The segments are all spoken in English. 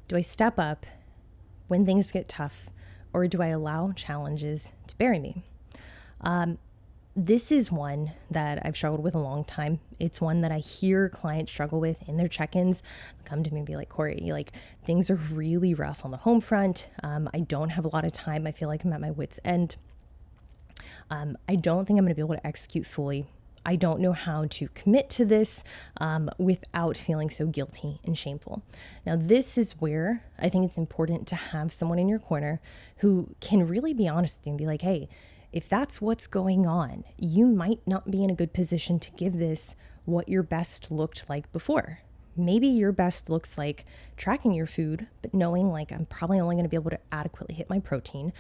Do I step up when things get tough, or do I allow challenges to bury me? This is one that I've struggled with a long time. It's one that I hear clients struggle with in their check-ins. They come to me and be like, Corey, like things are really rough on the home front. I don't have a lot of time. I feel like I'm at my wit's end. I don't think I'm going to be able to execute fully. I don't know how to commit to this without feeling so guilty and shameful. Now, this is where I think it's important to have someone in your corner who can really be honest with you and be like, hey, if that's what's going on, you might not be in a good position to give this what your best looked like before. Maybe your best looks like tracking your food, but knowing like I'm probably only going to be able to adequately hit my protein.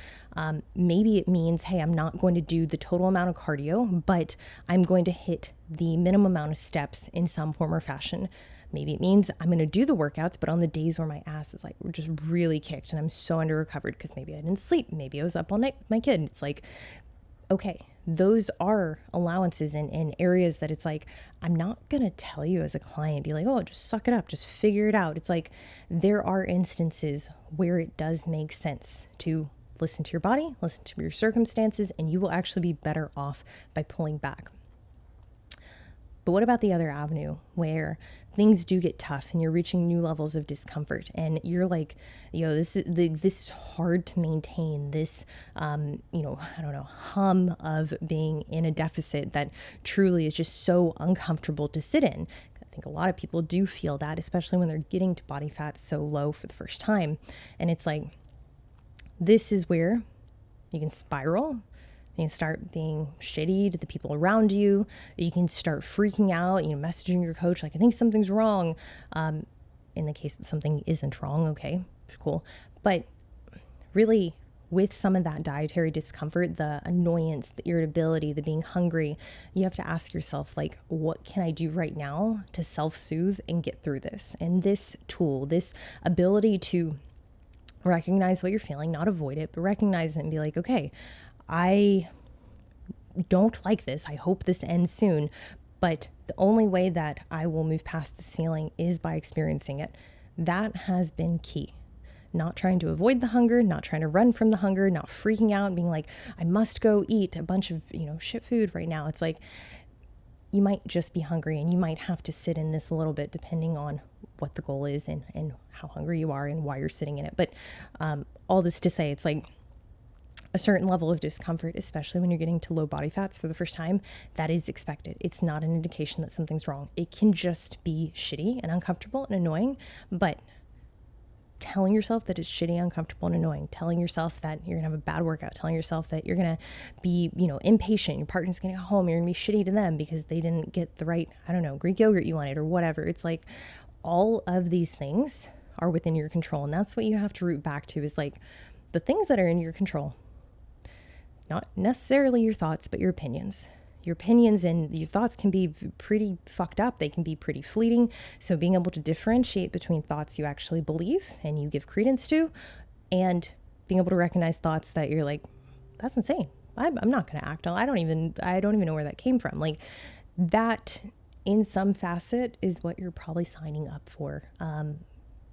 Maybe it means, hey, I'm not going to do the total amount of cardio, but I'm going to hit the minimum amount of steps in some form or fashion. Maybe it means I'm going to do the workouts, but on the days where my ass is like just really kicked and I'm so under recovered because maybe I didn't sleep, maybe I was up all night with my kid. It's like, okay, those are allowances in areas that it's like, I'm not going to tell you as a client, be like, oh, just suck it up, just figure it out. It's like, there are instances where it does make sense to listen to your body, listen to your circumstances, and you will actually be better off by pulling back. But what about the other avenue where things do get tough and you're reaching new levels of discomfort and you're like, this is hard to maintain, this, hum of being in a deficit that truly is just so uncomfortable to sit in. I think a lot of people do feel that, especially when they're getting to body fat so low for the first time. And it's like, this is where you can spiral. You can start being shitty to the people around you. You can start freaking out, messaging your coach like, I think something's wrong. In the case that something isn't wrong, okay, cool. But really, with some of that dietary discomfort, the annoyance, the irritability, the being hungry, you have to ask yourself, like, what can I do right now to self-soothe and get through this? And this tool, this ability to recognize what you're feeling, not avoid it, but recognize it and be like, okay, I don't like this. I hope this ends soon. But the only way that I will move past this feeling is by experiencing it. That has been key. Not trying to avoid the hunger, not trying to run from the hunger, not freaking out and being like, I must go eat a bunch of, shit food right now. It's like, you might just be hungry and you might have to sit in this a little bit depending on what the goal is and how hungry you are and why you're sitting in it. But all this to say, it's like, a certain level of discomfort, especially when you're getting to low body fats for the first time, that is expected. It's not an indication that something's wrong. It can just be shitty and uncomfortable and annoying, but telling yourself that it's shitty, uncomfortable, and annoying, telling yourself that you're gonna have a bad workout, telling yourself that you're gonna be, impatient, your partner's gonna go home, you're gonna be shitty to them because they didn't get the right, Greek yogurt you wanted or whatever. It's like all of these things are within your control. And that's what you have to root back to, is like the things that are in your control. Not necessarily your thoughts, but your opinions. Your opinions and your thoughts can be pretty fucked up. They can be pretty fleeting. So being able to differentiate between thoughts you actually believe and you give credence to, and being able to recognize thoughts that you're like, that's insane. I'm not going to act on. I don't even know where that came from. Like that in some facet is what you're probably signing up for.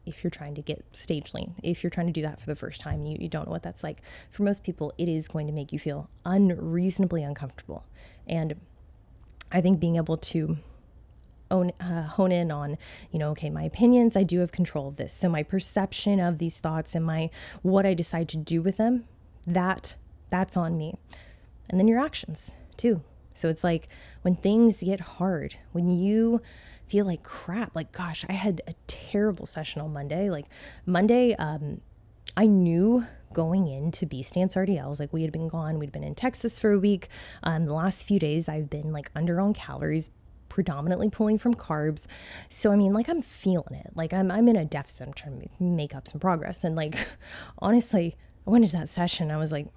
If you're trying to get stage lean, if you're trying to do that for the first time, you don't know what that's like. For most people, it is going to make you feel unreasonably uncomfortable. And I think being able to hone in on, okay, my opinions, I do have control of this. So my perception of these thoughts and what I decide to do with them, that's on me. And then your actions too. So it's like when things get hard, when you feel like crap, like, gosh, I had a terrible session on Monday. Like Monday, I knew going into B Stance RDLs, like we had been gone, we'd been in Texas for a week. The last few days I've been like under on calories, predominantly pulling from carbs. So, I'm feeling it. Like I'm in a deficit. I'm trying to make up some progress. And like, honestly, I went into that session. I was like,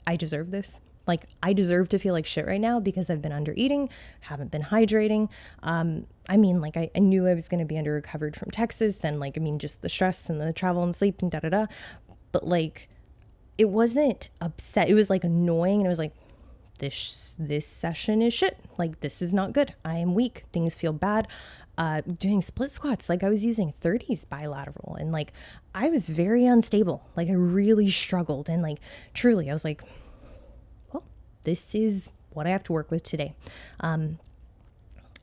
I deserve this. Like I deserve to feel like shit right now because I've been under eating, haven't been hydrating. I knew I was going to be under recovered from Texas and just the stress and the travel and sleep and da-da-da. But like, it wasn't upset. It was like annoying. And it was like, this session is shit. Like, this is not good. I am weak. Things feel bad. doing split squats. Like I was using 30s bilateral, and like I was very unstable. Like I really struggled. And like truly, I was like, well, this is what I have to work with today.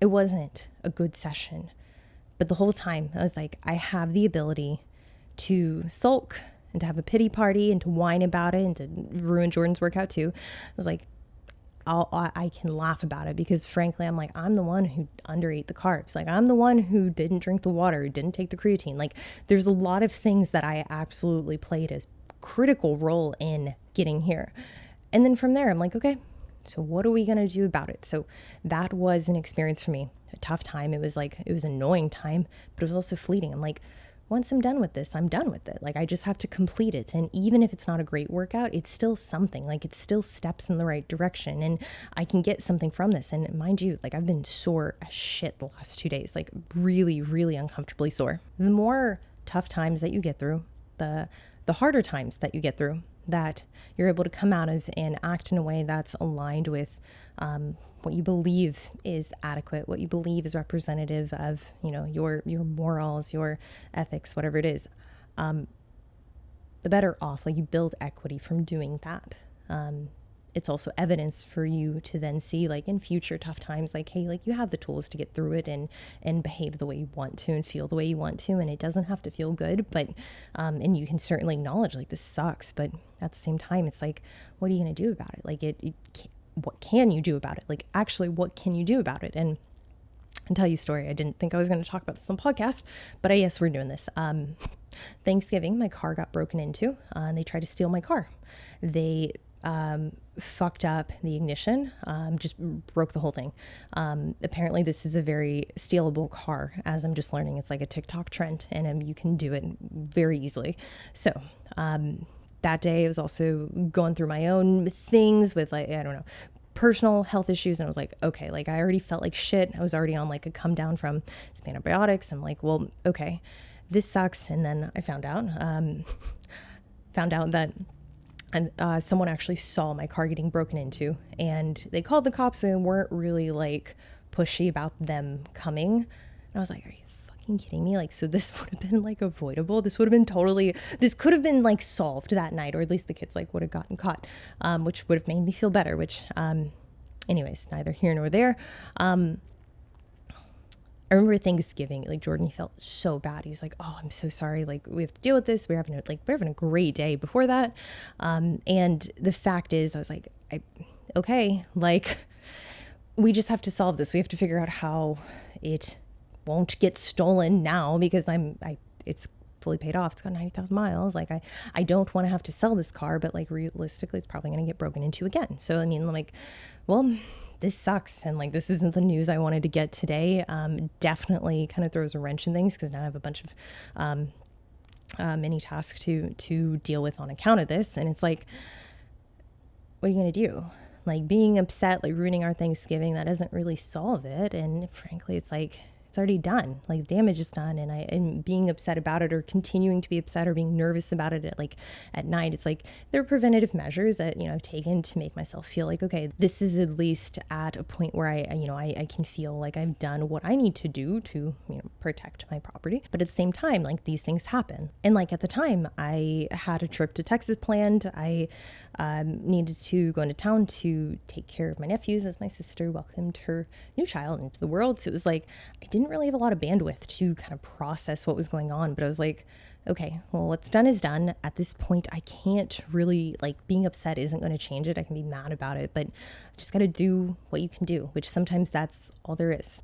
It wasn't a good session, but the whole time I was like, I have the ability to sulk and to have a pity party and to whine about it and to ruin Jordan's workout too. I was like, I can laugh about it because frankly, I'm like, I'm the one who underate the carbs. Like I'm the one who didn't drink the water, who didn't take the creatine. Like there's a lot of things that I absolutely played as critical role in getting here. And then from there, I'm like, okay, so what are we going to do about it? So that was an experience for me, a tough time. It was annoying time, but it was also fleeting. I'm like, once I'm done with this, I'm done with it. Like I just have to complete it. And even if it's not a great workout, it's still something. Like it still steps in the right direction and I can get something from this. And mind you, like I've been sore as shit the last 2 days, like really, really uncomfortably sore. The more tough times that you get through, the harder times that you get through, that you're able to come out of and act in a way that's aligned with what you believe is adequate, what you believe is representative of, your morals, your ethics, whatever it is, the better off. Like you build equity from doing that. It's also evidence for you to then see, like in future tough times, like, hey, like you have the tools to get through it and behave the way you want to and feel the way you want to. And it doesn't have to feel good, but, and you can certainly acknowledge like this sucks, but at the same time, it's like, what are you going to do about it? Like what can you do about it? Like actually, what can you do about it? And I'll tell you a story. I didn't think I was going to talk about this on podcast, but yes, we're doing this. Thanksgiving, my car got broken into, and they tried to steal my car. They fucked up the ignition, just broke the whole thing. Apparently this is a very stealable car, as I'm just learning. It's like a TikTok trend, and you can do it very easily. So that day I was also going through my own things with like, I don't know, personal health issues. And I was like, okay, like I already felt like shit. I was already on like a come down from some antibiotics. I'm like, well, okay, this sucks. And then I found out that someone actually saw my car getting broken into, and they called the cops and weren't really like pushy about them coming. And I was like, are you fucking kidding me? Like, so this would have been like avoidable. This could have been like solved that night, or at least the kids like would have gotten caught, which would have made me feel better, which, anyways, neither here nor there. I remember Thanksgiving, like Jordan, he felt so bad. He's like, oh, I'm so sorry. Like we have to deal with this. We're having a great day before that. And the fact is, I was like, okay, like we just have to solve this. We have to figure out how it won't get stolen now, because it's fully paid off. It's got 90,000 miles. Like I don't want to have to sell this car, but like realistically, it's probably going to get broken into again. So, I mean, like, well, this sucks. And like, this isn't the news I wanted to get today. Definitely kind of throws a wrench in things, because now I have a bunch of mini tasks to deal with on account of this. And it's like, what are you going to do? Like being upset, like ruining our Thanksgiving, that doesn't really solve it. And frankly, it's like, it's already done. Like the damage is done. And being upset about it, or continuing to be upset, or being nervous about it at night, it's like there are preventative measures that, I've taken to make myself feel like, okay, this is at least at a point where I can feel like I've done what I need to do to, protect my property. But at the same time, like these things happen. And like at the time I had a trip to Texas planned. I needed to go into town to take care of my nephews as my sister welcomed her new child into the world. So it was like, I didn't really have a lot of bandwidth to kind of process what was going on, but I was like, okay, well, what's done is done. At this point, I can't really, like, being upset isn't going to change it. I can be mad about it, but I just got to do what you can do, which sometimes that's all there is.